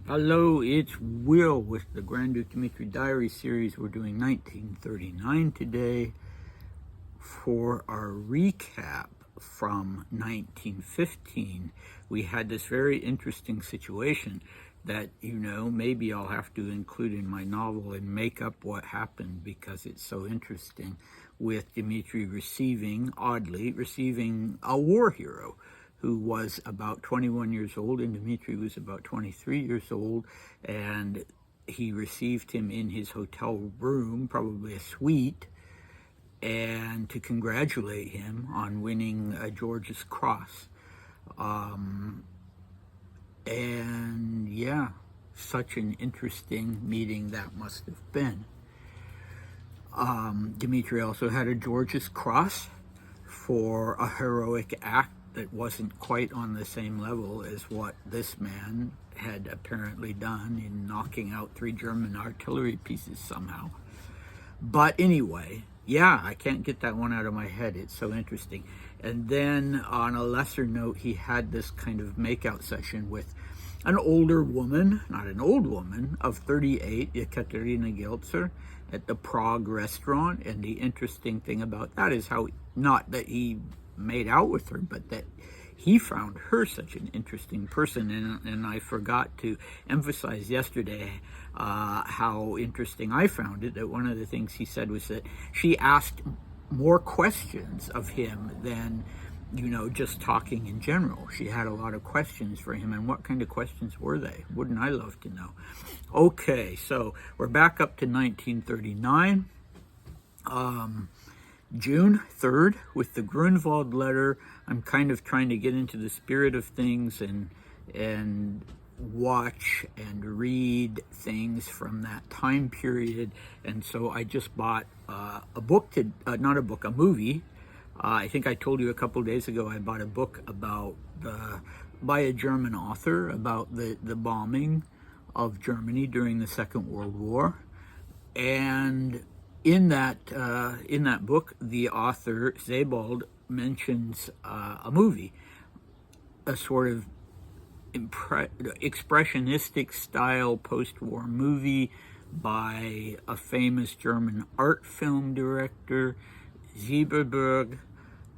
Hello, it's Will with the Grand Duke Dmitri Diary series. We're doing 1939 today for our recap from 1915. We had this very interesting situation that, maybe I'll have to include in my novel and make up what happened because it's so interesting, with Dmitri receiving a war hero who was about 21 years old, and Dmitri was about 23 years old, and he received him in his hotel room, probably a suite, and to congratulate him on winning a George's Cross. And yeah, such an interesting meeting that must have been. Dmitri also had a George's Cross for a heroic act that wasn't quite on the same level as what this man had apparently done in knocking out 3 German artillery pieces somehow. But anyway, yeah, I can't get that one out of my head. It's so interesting. And then on a lesser note, he had this kind of makeout session with an older woman, not an old woman, of 38, Ekaterina Geltzer, at the Prague restaurant. And the interesting thing about that is how, not that he made out with her, but that he found her such an interesting person. And I forgot to emphasize yesterday how interesting I found it, that one of the things he said was that she asked more questions of him than, just talking in general. She had a lot of questions for him, and what kind of questions were they? Wouldn't I love to know? Okay, so we're back up to 1939. June 3rd, with the Grunwald Letter. I'm kind of trying to get into the spirit of things and watch and read things from that time period. And so I just bought a movie. I think I told you a couple days ago I bought a book by a German author about the bombing of Germany during the Second World War. And in that book, the author, Sebald, mentions a movie, a sort of expressionistic style post-war movie by a famous German art film director,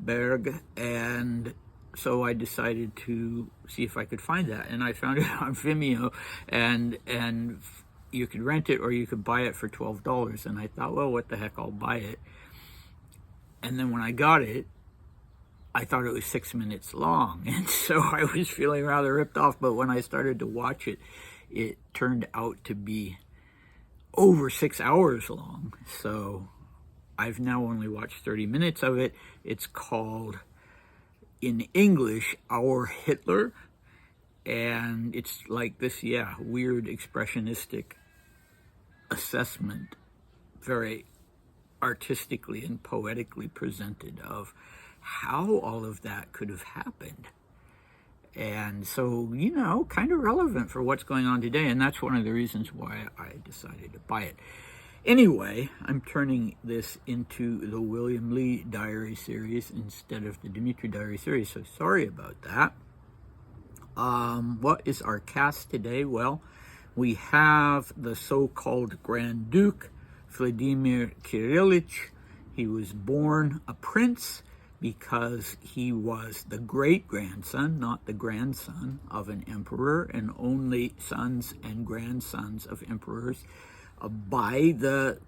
Berg, and so I decided to see if I could find that, and I found it on Vimeo, and you could rent it or you could buy it for $12. And I thought, well, what the heck, I'll buy it. And then when I got it, I thought it was 6 minutes long. And so I was feeling rather ripped off. But when I started to watch it, it turned out to be over 6 hours long. So I've now only watched 30 minutes of it. It's called, in English, Our Hitler. And it's like this, weird expressionistic assessment, very artistically and poetically presented, of how all of that could have happened. And so, kind of relevant for what's going on today. And that's one of the reasons why I decided to buy it. Anyway, I'm turning this into the William Lee Diary series instead of the Dmitri Diary series, so sorry about that. What is our cast today? Well, we have the so-called Grand Duke, Vladimir Kirillovich. He was born a prince because he was the great-grandson, not the grandson, of an emperor, and only sons and grandsons of emperors by the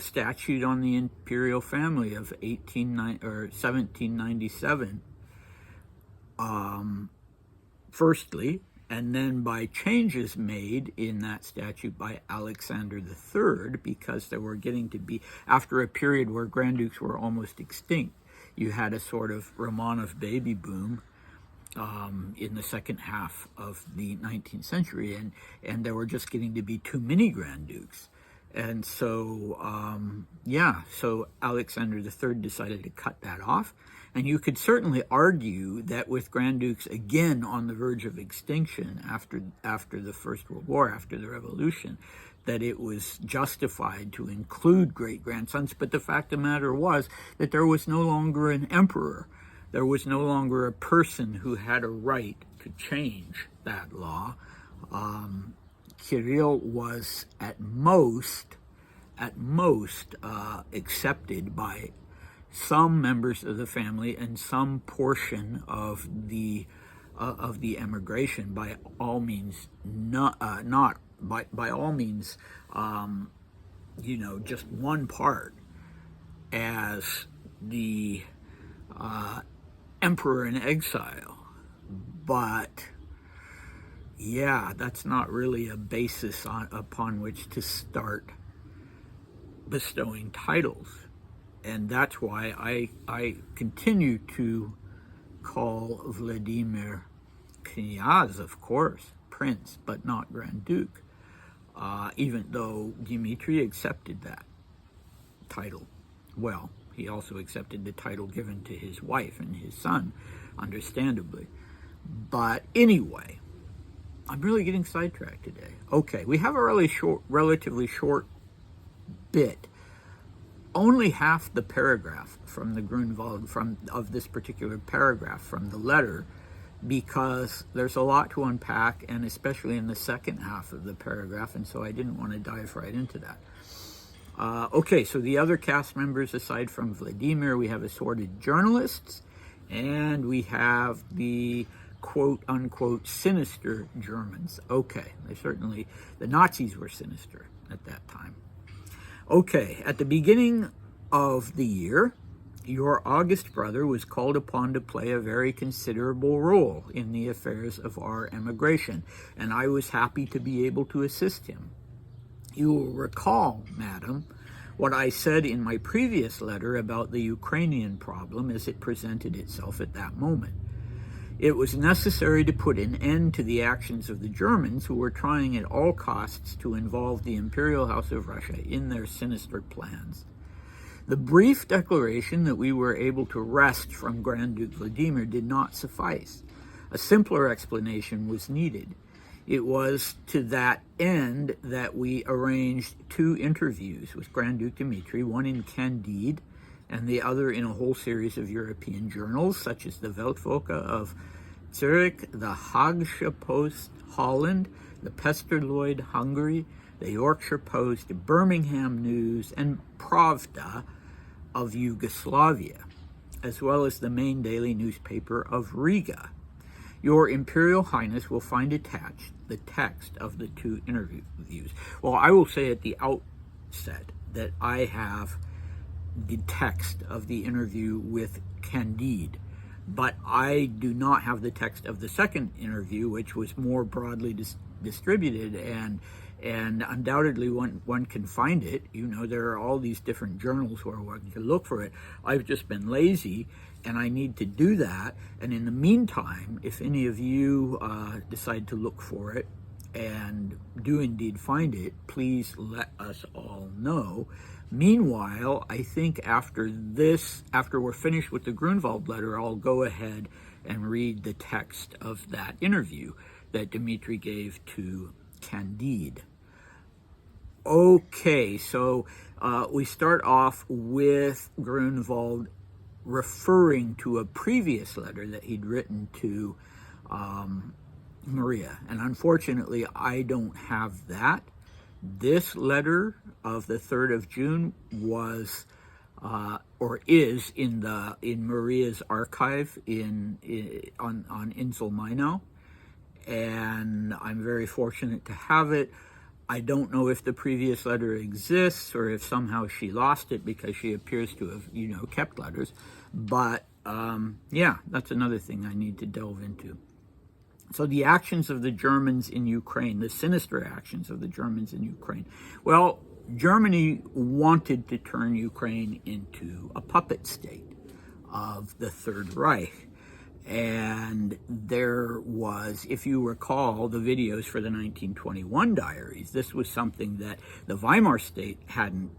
statute on the imperial family of 1797. Firstly, and then by changes made in that statute by Aleksandr III, because there were getting to be, after a period where Grand Dukes were almost extinct, you had a sort of Romanov baby boom in the second half of the 19th century, and there were just getting to be too many Grand Dukes. And so, so Aleksandr III decided to cut that off. And you could certainly argue that with Grand Dukes again on the verge of extinction after the First World War, after the Revolution, that it was justified to include great-grandsons. But the fact of the matter was that there was no longer an emperor. There was no longer a person who had a right to change that law. Kirill was at most accepted by some members of the family and some portion of the emigration. By all means, not by all means, just one part as the emperor in exile. But yeah, that's not really a basis upon which to start bestowing titles. And that's why I continue to call Vladimir Knyaz, of course, Prince, but not Grand Duke, even though Dmitri accepted that title. Well, he also accepted the title given to his wife and his son, understandably. But anyway, I'm really getting sidetracked today. Okay, we have a relatively short bit. Only half the paragraph from the Grunwald, of this particular paragraph from the letter, because there's a lot to unpack, and especially in the second half of the paragraph, and so I didn't want to dive right into that. Okay, so the other cast members, aside from Vladimir, we have assorted journalists, and we have the quote-unquote sinister Germans. Okay, the Nazis were sinister at that time. Okay, at the beginning of the year, your august brother was called upon to play a very considerable role in the affairs of our emigration, and I was happy to be able to assist him. You will recall, madam, what I said in my previous letter about the Ukrainian problem as it presented itself at that moment. It was necessary to put an end to the actions of the Germans, who were trying at all costs to involve the Imperial House of Russia in their sinister plans. The brief declaration that we were able to wrest from Grand Duke Vladimir did not suffice. A simpler explanation was needed. It was to that end that we arranged 2 interviews with Grand Duke Dmitri, one in Candide and the other in a whole series of European journals, such as the Weltwoche of Zurich, the Hagsche Post Holland, the Pesterloid Hungary, the Yorkshire Post, Birmingham News, and Pravda of Yugoslavia, as well as the main daily newspaper of Riga. Your Imperial Highness will find attached the text of the 2 interviews. Well, I will say at the outset that I have the text of the interview with Candide, but I do not have the text of the second interview, which was more broadly distributed, and undoubtedly one can find it. There are all these different journals where one can look for it. I've just been lazy, and I need to do that. And in the meantime, if any of you decide to look for it and do indeed find it, please let us all know. Meanwhile, I think after we're finished with the Grunwald letter, I'll go ahead and read the text of that interview that Dmitri gave to Candide. Okay, so we start off with Grunwald referring to a previous letter that he'd written to Maria, and unfortunately I don't have that. This letter of the 3rd of June was or is in Maria's archive on Insel Mainau, and I'm very fortunate to have it. I don't know if the previous letter exists or if somehow she lost it, because she appears to have, kept letters. But yeah, that's another thing I need to delve into. So the actions of the Germans in Ukraine, the sinister actions of the Germans in Ukraine. Well, Germany wanted to turn Ukraine into a puppet state of the Third Reich. And there was, if you recall the videos for the 1921 diaries, this was something that the Weimar state hadn't,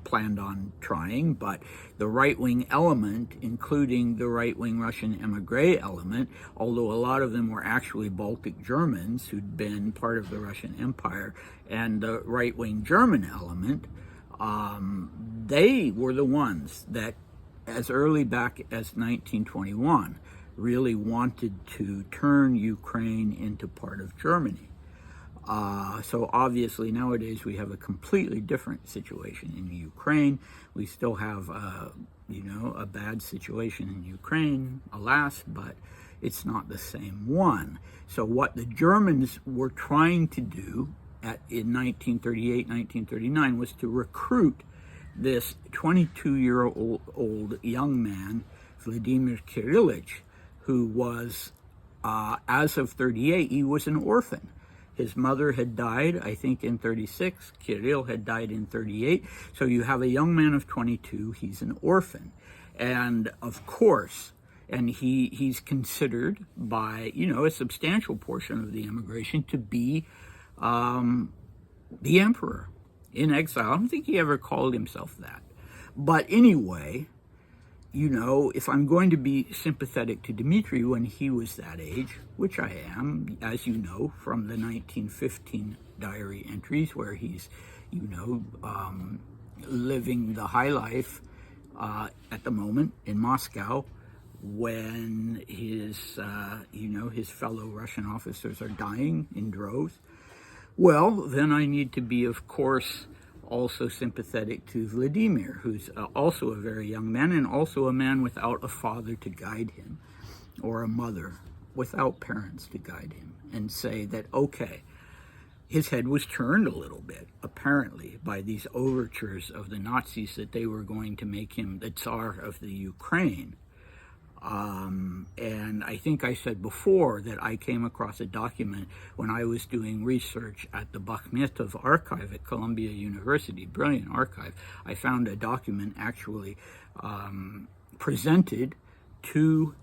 planned on trying, but the right-wing element, including the right-wing Russian emigre element, although a lot of them were actually Baltic Germans who'd been part of the Russian Empire, and the right-wing German element, they were the ones that, as early back as 1921, really wanted to turn Ukraine into part of Germany. So obviously nowadays we have a completely different situation in Ukraine. We still have, a bad situation in Ukraine, alas, but it's not the same one. So what the Germans were trying to do in 1938, 1939 was to recruit this 22-year-old young man, Vladimir Kirillovich, who was, as of 38, he was an orphan. His mother had died, I think, in 36. Kirill had died in 38. So you have a young man of 22. He's an orphan. And of course, and he's considered by, a substantial portion of the immigration to be the emperor in exile. I don't think he ever called himself that. But anyway, if I'm going to be sympathetic to Dmitri when he was that age, which I am, as you know, from the 1915 diary entries where he's, living the high life at the moment in Moscow when his fellow Russian officers are dying in droves. Well, then I need to be, of course, also sympathetic to Vladimir, who's also a very young man and also a man without a father to guide him or a mother without parents to guide him, and say that, okay, his head was turned a little bit, apparently, by these overtures of the Nazis that they were going to make him the Tsar of the Ukraine. And I think I said before that I came across a document when I was doing research at the Bakhmetov archive at Columbia University, brilliant archive. I found a document actually presented to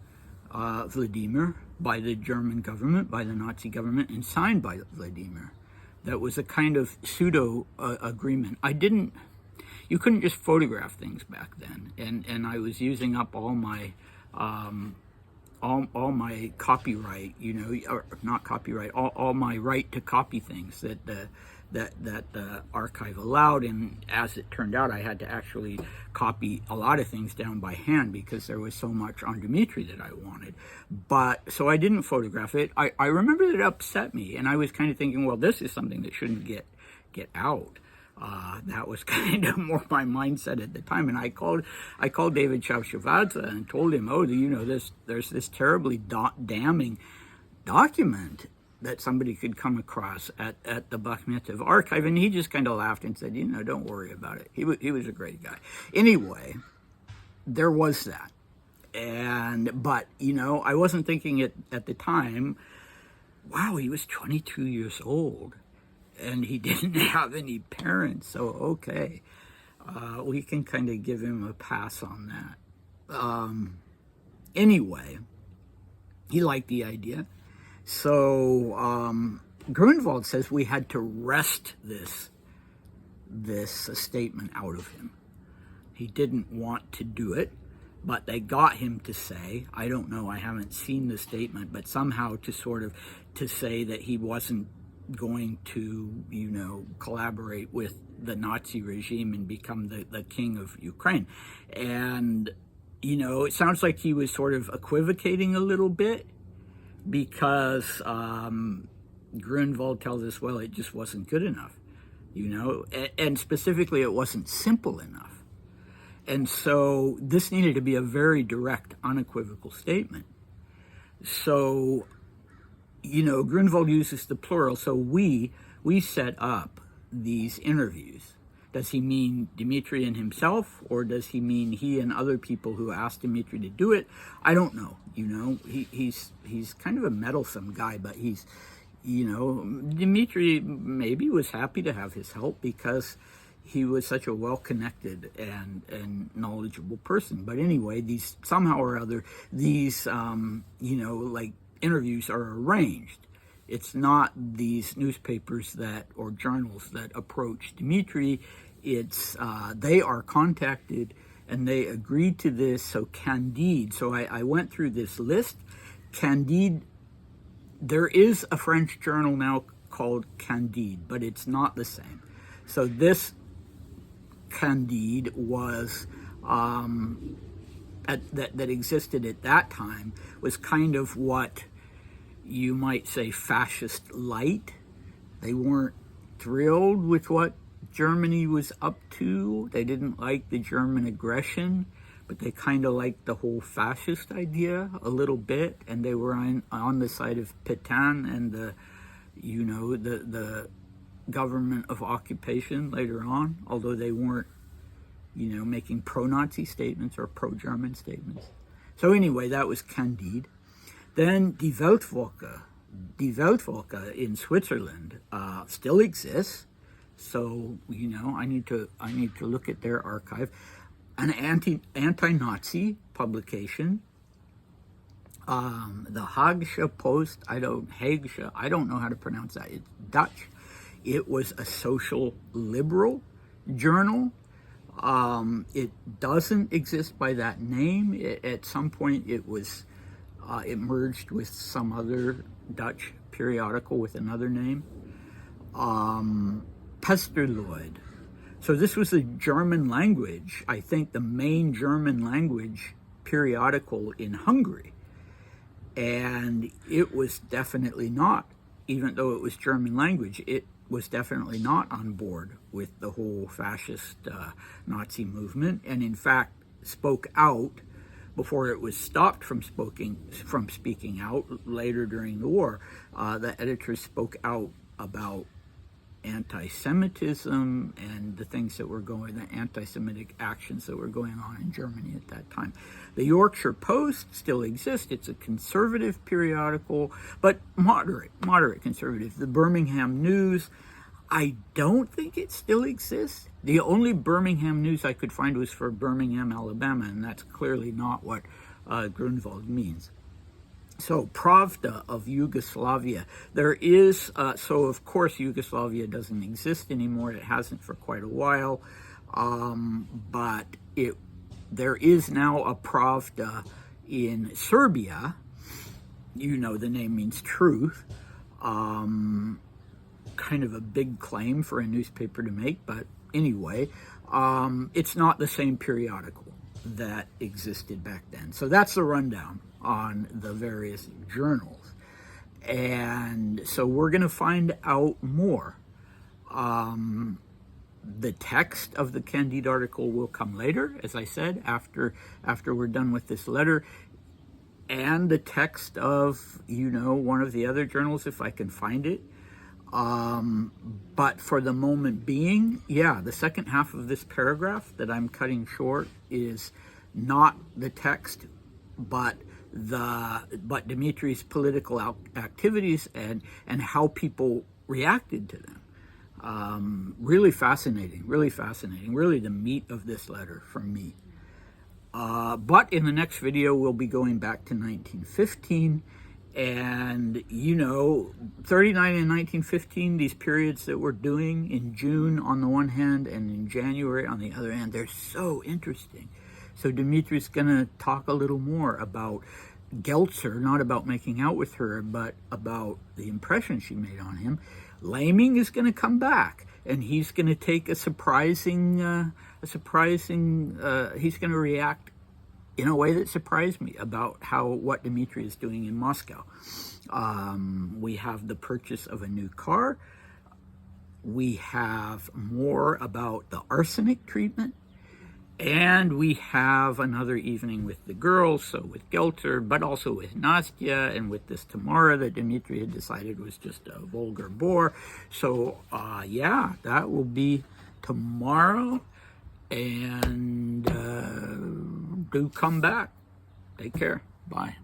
Vladimir by the German government, by the Nazi government, and signed by Vladimir. That was a kind of pseudo agreement. You couldn't just photograph things back then, and I was using up all my my copyright, or not copyright, all my right to copy things that the archive allowed. And as it turned out, I had to actually copy a lot of things down by hand because there was so much on Dmitri that I wanted. But so I didn't photograph it. I remember that it upset me, and I was kind of thinking, well, this is something that shouldn't get out. That was kind of more my mindset at the time, and I called David Chavchavadze and told him, there's this terribly damning document that somebody could come across at the Bakhmetov archive, and he just kind of laughed and said, don't worry about it. He was a great guy. Anyway, there was that, but I wasn't thinking it at the time. Wow, he was 22 years old. And he didn't have any parents, so okay, we can kind of give him a pass on that. Anyway, he liked the idea. So Grunwald says we had to wrest this statement out of him. He didn't want to do it, but they got him to say, I don't know, I haven't seen the statement, but somehow to say that he wasn't going to, collaborate with the Nazi regime and become the king of Ukraine. And, it sounds like he was sort of equivocating a little bit because Grunwald tells us, well, it just wasn't good enough, and specifically it wasn't simple enough. And so this needed to be a very direct, unequivocal statement. So Grunwald uses the plural, so we set up these interviews. Does he mean Dmitri and himself, or does he mean he and other people who asked Dmitri to do it? I don't know. He's kind of a meddlesome guy, but Dmitri maybe was happy to have his help because he was such a well-connected and knowledgeable person. But anyway, these somehow or other, these interviews are arranged. It's not these newspapers or journals that approach Dmitri. It's they are contacted and they agreed to this. So Candide, so I went through this list. Candide, there is a French journal now called Candide, but it's not the same. So this Candide was that existed at that time was kind of what you might say fascist light. They weren't thrilled with what Germany was up to. They didn't like the German aggression, but they kind of liked the whole fascist idea a little bit, and they were on the side of Pétain and the government of occupation later on, although they weren't, making pro-Nazi statements or pro-German statements. So anyway, that was Candide. Then Die Weltwoche. Die Weltwoche in Switzerland still exists. So, I need to look at their archive. An anti-Nazi publication. The Hagische Post, I don't know how to pronounce that. It's Dutch. It was a social liberal journal. It doesn't exist by that name. At some point it was, it merged with some other Dutch periodical with another name. Pesterloid. So this was a German language, I think the main German language periodical in Hungary. And it was definitely not, even though it was German language, it was definitely not on board with the whole fascist Nazi movement, and in fact spoke out before it was stopped from speaking out later during the war. The editors spoke out about anti-Semitism and the things that were the anti-Semitic actions that were going on in Germany at that time. The Yorkshire Post still exists. It's a conservative periodical, but moderate conservative. The Birmingham News, I don't think it still exists. The only Birmingham News I could find was for Birmingham, Alabama, and that's clearly not what Grunwald means. So, Pravda of Yugoslavia. There is, so of course Yugoslavia doesn't exist anymore. It hasn't for quite a while. But there is now a Pravda in Serbia. The name means truth. Kind of a big claim for a newspaper to make, but anyway, it's not the same periodical that existed back then. So that's the rundown on the various journals. And so we're going to find out more. The text of the Candide article will come later, as I said, after we're done with this letter, and the text of, one of the other journals, if I can find it. But for the moment being, the second half of this paragraph that I'm cutting short is not the text, but Dmitri's political activities and how people reacted to them. Really fascinating, really the meat of this letter from me. But in the next video, we'll be going back to 1915. And, 39 and 1915, these periods that we're doing in June on the one hand and in January on the other hand, they're so interesting. So Dmitri's going to talk a little more about Geltzer, not about making out with her, but about the impression she made on him. Laming is going to come back, and he's going to take he's going to react in a way that surprised me about what Dmitri is doing in Moscow. We have the purchase of a new car. We have more about the arsenic treatment. And we have another evening with the girls, so with Geltzer, but also with Nastya and with this Tamara that Dmitri had decided was just a vulgar bore. So, that will be tomorrow. And do come back. Take care. Bye.